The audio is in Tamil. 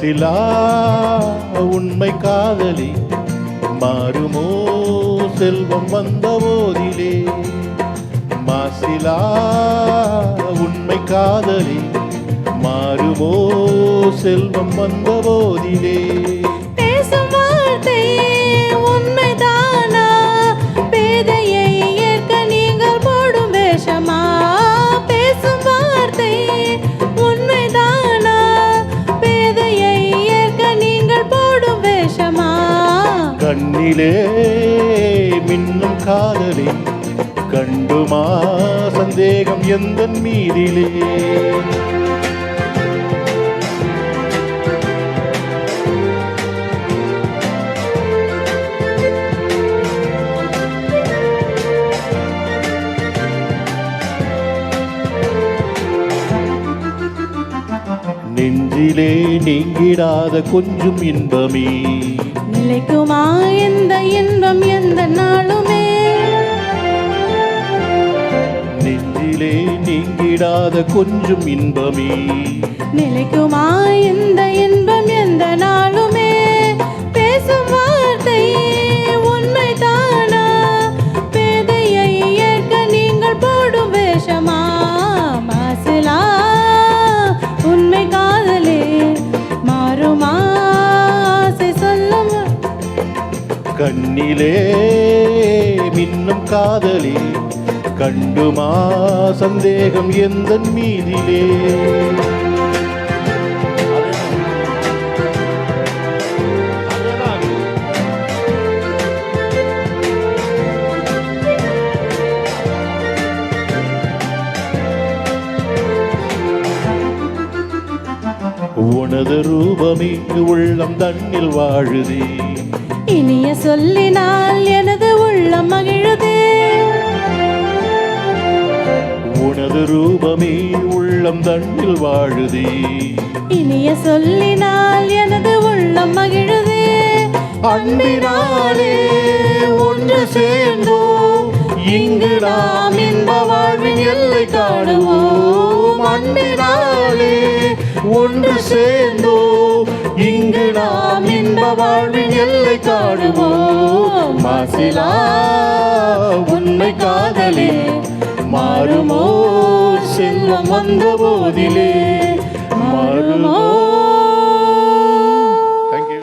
மாசிலா உண்மை காதலி மாறுமோ செல்வம் வந்த போதிலே. மாசிலா உண்மை காதலி மாறுமோ செல்வம் வந்த போதிலே. பேசும் வார்த்தை உண்மைதானா? பேதையை ஏற்க நீங்கள் போடும் வேஷமா? பேசும் வார்த்தை உண்மைதானா? பேதையை ஏற்க நீங்கள் போடும் வேஷமா? கண்ணிலே மின்னும் காதலி கண்டுமா சந்தேகம் எந்தன் மீதிலே. நெஞ்சிலே நீங்கிடாத கொஞ்சம் இன்பமே நிலைக்குமா எந்த இன்பம் எந்த நாளுமே? நெஞ்சிலே நீங்கிடாத கொஞ்சம் இன்பமே நிலைக்குமா எந்த இன்பம் எந்த நாளுமே? பேசும் வார்த்தை உண்மைதானா? பேதையை ஏற்க நீங்கள் போடும் வேஷமா? மாசிலா உண்மை காதலே மாறுமா ஆசை சொல்லும். கண்ணிலே மின்னும் காதலி கண்டுமா சந்தேகம் எந்தன் மீதிலே. உனது ரூபமே உள்ளம் தன்னில் வாழுதே. இனிய சொல்லினால் எனது உள்ளம் மகிழுதே. உனது ரூபமே உள்ளம் தன்னில் வாழுதே. இனிய சொல்லினால் எனது உள்ளம் மகிழுதே. அன்பினாலே ஒன்று சேர்ந்தோம் இங்கு நாம் இன்ப வாழ்வின் எல்லை காணுவோம். அன்பினாலே ஒன்று சேர்ந்தோம் இங்கு நாம் இன்ப வாழ்வின் எல்லை காணுவோம். மாசிலா உண்மை காதலே மாறுமோ செல்வம் வந்த போதிலே. மாறுமோ. Thank you.